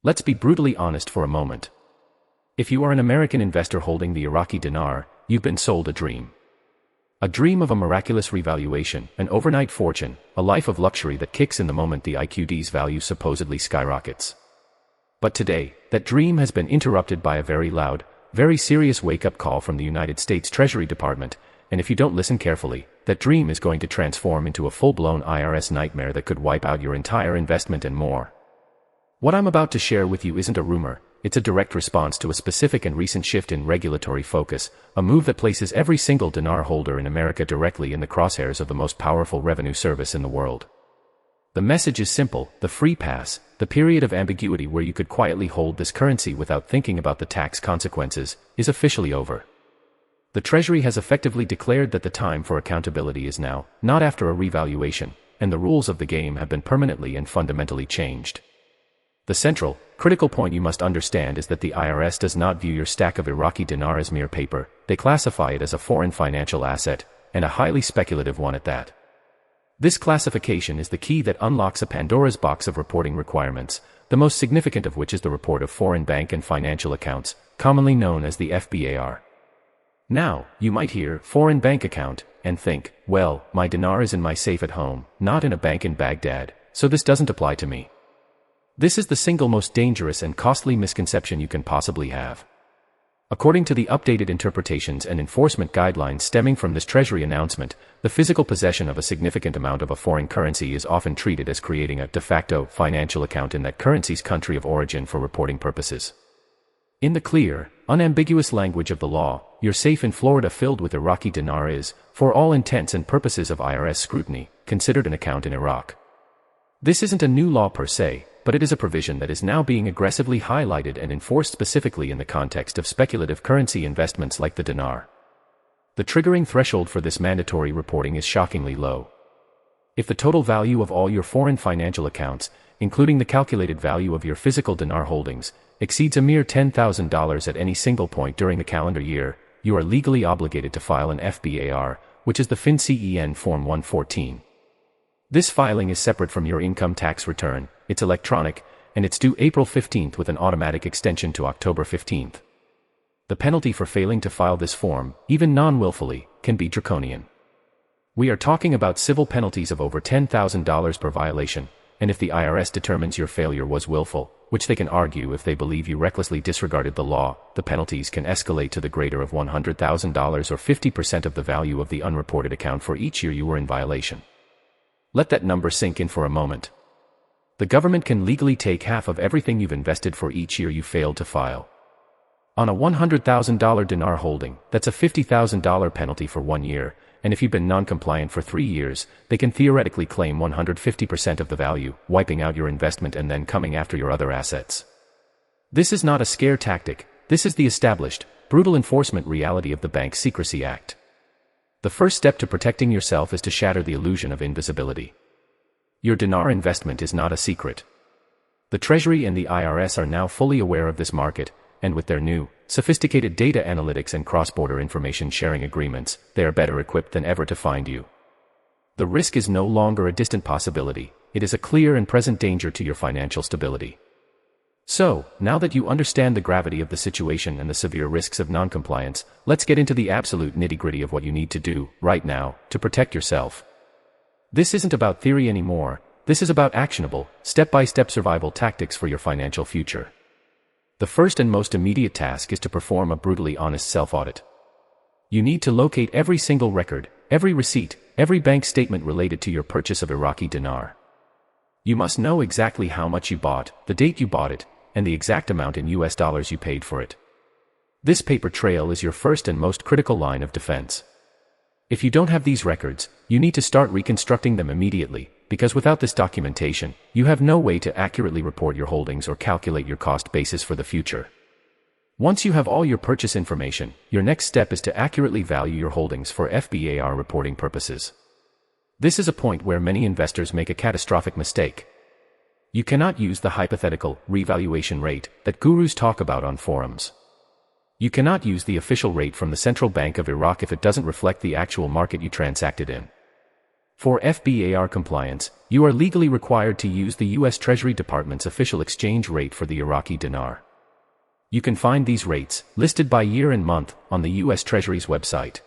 Let's be brutally honest for a moment. If you are an American investor holding the Iraqi dinar, you've been sold a dream. A dream of a miraculous revaluation, an overnight fortune, a life of luxury that kicks in the moment the IQD's value supposedly skyrockets. But today, that dream has been interrupted by a very loud, very serious wake-up call from the United States Treasury Department, and if you don't listen carefully, that dream is going to transform into a full-blown IRS nightmare that could wipe out your entire investment and more. What I'm about to share with you isn't a rumor, it's a direct response to a specific and recent shift in regulatory focus, a move that places every single dinar holder in America directly in the crosshairs of the most powerful revenue service in the world. The message is simple: the free pass, the period of ambiguity where you could quietly hold this currency without thinking about the tax consequences, is officially over. The Treasury has effectively declared that the time for accountability is now, not after a revaluation, and the rules of the game have been permanently and fundamentally changed. The central, critical point you must understand is that the IRS does not view your stack of Iraqi dinar as mere paper, they classify it as a foreign financial asset, and a highly speculative one at that. This classification is the key that unlocks a Pandora's box of reporting requirements, the most significant of which is the report of foreign bank and financial accounts, commonly known as the FBAR. Now, you might hear foreign bank account and think, well, my dinar is in my safe at home, not in a bank in Baghdad, so this doesn't apply to me. This is the single most dangerous and costly misconception you can possibly have. According to the updated interpretations and enforcement guidelines stemming from this Treasury announcement, the physical possession of a significant amount of a foreign currency is often treated as creating a de facto financial account in that currency's country of origin for reporting purposes. In the clear, unambiguous language of the law, your safe in Florida filled with Iraqi dinar is, for all intents and purposes of IRS scrutiny, considered an account in Iraq. This isn't a new law per se, but it is a provision that is now being aggressively highlighted and enforced specifically in the context of speculative currency investments like the dinar. The triggering threshold for this mandatory reporting is shockingly low. If the total value of all your foreign financial accounts, including the calculated value of your physical dinar holdings, exceeds a mere $10,000 at any single point during the calendar year, you are legally obligated to file an FBAR, which is the FinCEN Form 114. This filing is separate from your income tax return, it's electronic, and it's due April 15th with an automatic extension to October 15th. The penalty for failing to file this form, even non-willfully, can be draconian. We are talking about civil penalties of over $10,000 per violation, and if the IRS determines your failure was willful, which they can argue if they believe you recklessly disregarded the law, the penalties can escalate to the greater of $100,000 or 50% of the value of the unreported account for each year you were in violation. Let that number sink in for a moment. The government can legally take half of everything you've invested for each year you failed to file. On a $100,000 dinar holding, that's a $50,000 penalty for 1 year, and if you've been non-compliant for 3 years, they can theoretically claim 150% of the value, wiping out your investment and then coming after your other assets. This is not a scare tactic, this is the established, brutal enforcement reality of the Bank Secrecy Act. The first step to protecting yourself is to shatter the illusion of invisibility. Your dinar investment is not a secret. The Treasury and the IRS are now fully aware of this market, and with their new, sophisticated data analytics and cross-border information sharing agreements, they are better equipped than ever to find you. The risk is no longer a distant possibility, it is a clear and present danger to your financial stability. So, now that you understand the gravity of the situation and the severe risks of non-compliance, let's get into the absolute nitty-gritty of what you need to do, right now, to protect yourself. This isn't about theory anymore, this is about actionable, step-by-step survival tactics for your financial future. The first and most immediate task is to perform a brutally honest self-audit. You need to locate every single record, every receipt, every bank statement related to your purchase of Iraqi dinar. You must know exactly how much you bought, the date you bought it, and the exact amount in US dollars you paid for it. This paper trail is your first and most critical line of defense. If you don't have these records, you need to start reconstructing them immediately, because without this documentation, you have no way to accurately report your holdings or calculate your cost basis for the future. Once you have all your purchase information, your next step is to accurately value your holdings for FBAR reporting purposes. This is a point where many investors make a catastrophic mistake. You cannot use the hypothetical revaluation rate that gurus talk about on forums. You cannot use the official rate from the Central Bank of Iraq if it doesn't reflect the actual market you transacted in. For FBAR compliance, you are legally required to use the U.S. Treasury Department's official exchange rate for the Iraqi dinar. You can find these rates, listed by year and month, on the U.S. Treasury's website.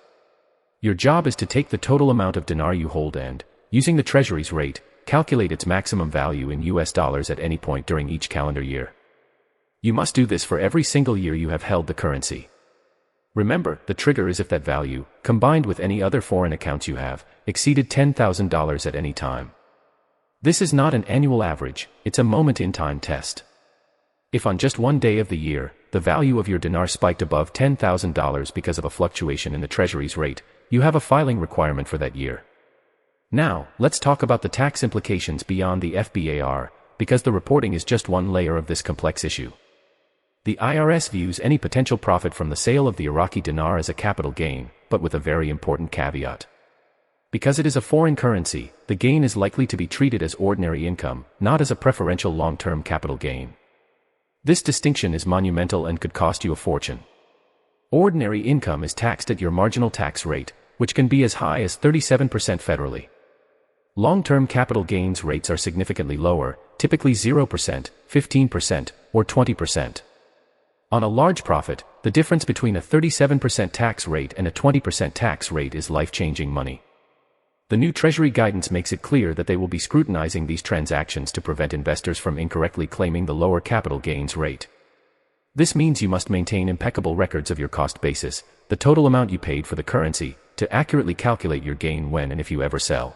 Your job is to take the total amount of dinar you hold and, using the Treasury's rate, calculate its maximum value in US dollars at any point during each calendar year. You must do this for every single year you have held the currency. Remember, the trigger is if that value, combined with any other foreign accounts you have, exceeded $10,000 at any time. This is not an annual average, it's a moment-in-time test. If on just one day of the year, the value of your dinar spiked above $10,000 because of a fluctuation in the Treasury's rate, you have a filing requirement for that year. Now, let's talk about the tax implications beyond the FBAR, because the reporting is just one layer of this complex issue. The IRS views any potential profit from the sale of the Iraqi dinar as a capital gain, but with a very important caveat. Because it is a foreign currency, the gain is likely to be treated as ordinary income, not as a preferential long-term capital gain. This distinction is monumental and could cost you a fortune. Ordinary income is taxed at your marginal tax rate, which can be as high as 37% federally. Long-term capital gains rates are significantly lower, typically 0%, 15%, or 20%. On a large profit, the difference between a 37% tax rate and a 20% tax rate is life-changing money. The new Treasury guidance makes it clear that they will be scrutinizing these transactions to prevent investors from incorrectly claiming the lower capital gains rate. This means you must maintain impeccable records of your cost basis, the total amount you paid for the currency, to accurately calculate your gain when and if you ever sell.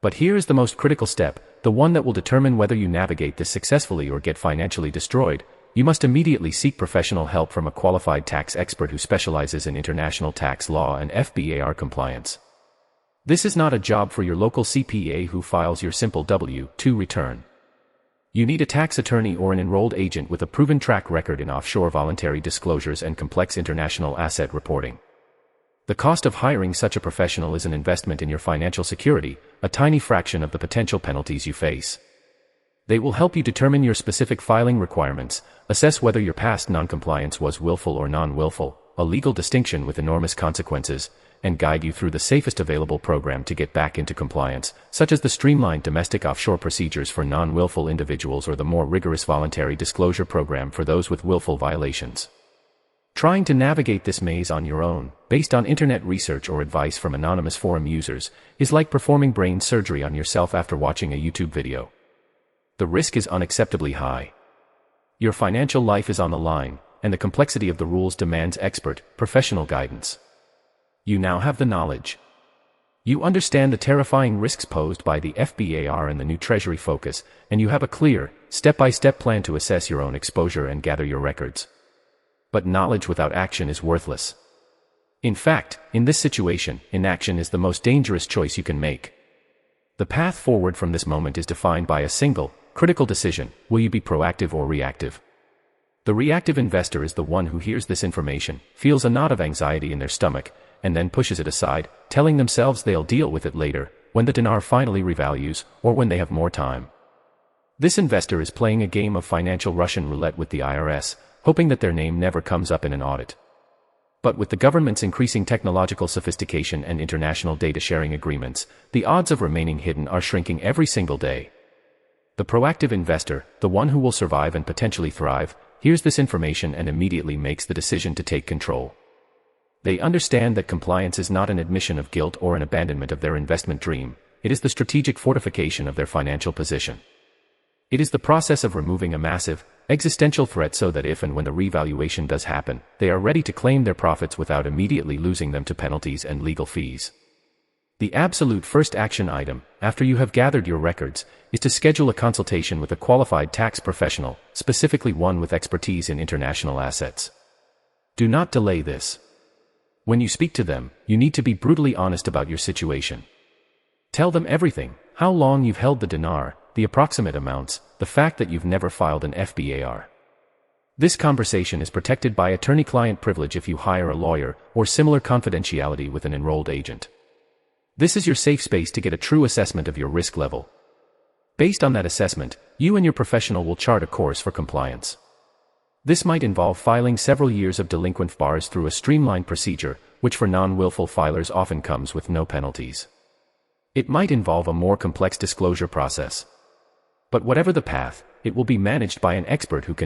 But here is the most critical step, the one that will determine whether you navigate this successfully or get financially destroyed. You must immediately seek professional help from a qualified tax expert who specializes in international tax law and FBAR compliance. This is not a job for your local CPA who files your simple W-2 return. You need a tax attorney or an enrolled agent with a proven track record in offshore voluntary disclosures and complex international asset reporting. The cost of hiring such a professional is an investment in your financial security, a tiny fraction of the potential penalties you face. They will help you determine your specific filing requirements, assess whether your past noncompliance was willful or non-willful, a legal distinction with enormous consequences, and guide you through the safest available program to get back into compliance, such as the streamlined domestic offshore procedures for non-willful individuals or the more rigorous voluntary disclosure program for those with willful violations. Trying to navigate this maze on your own, based on internet research or advice from anonymous forum users, is like performing brain surgery on yourself after watching a YouTube video. The risk is unacceptably high. Your financial life is on the line, and the complexity of the rules demands expert, professional guidance. You now have the knowledge. You understand the terrifying risks posed by the FBAR and the new Treasury focus, and you have a clear, step-by-step plan to assess your own exposure and gather your records. But knowledge without action is worthless. In fact, in this situation, inaction is the most dangerous choice you can make. The path forward from this moment is defined by a single, critical decision: will you be proactive or reactive? The reactive investor is the one who hears this information, feels a knot of anxiety in their stomach, and then pushes it aside, telling themselves they'll deal with it later, when the dinar finally revalues, or when they have more time. This investor is playing a game of financial Russian roulette with the IRS, hoping that their name never comes up in an audit. But with the government's increasing technological sophistication and international data sharing agreements, the odds of remaining hidden are shrinking every single day. The proactive investor, the one who will survive and potentially thrive, hears this information and immediately makes the decision to take control. They understand that compliance is not an admission of guilt or an abandonment of their investment dream, it is the strategic fortification of their financial position. It is the process of removing a massive, existential threat so that if and when the revaluation does happen, they are ready to claim their profits without immediately losing them to penalties and legal fees. The absolute first action item, after you have gathered your records, is to schedule a consultation with a qualified tax professional, specifically one with expertise in international assets. Do not delay this. When you speak to them, you need to be brutally honest about your situation. Tell them everything: how long you've held the dinar, the approximate amounts, the fact that you've never filed an FBAR. This conversation is protected by attorney-client privilege if you hire a lawyer, or similar confidentiality with an enrolled agent. This is your safe space to get a true assessment of your risk level. Based on that assessment, you and your professional will chart a course for compliance. This might involve filing several years of delinquent FBARs through a streamlined procedure, which for non-willful filers often comes with no penalties. It might involve a more complex disclosure process. But whatever the path, it will be managed by an expert who can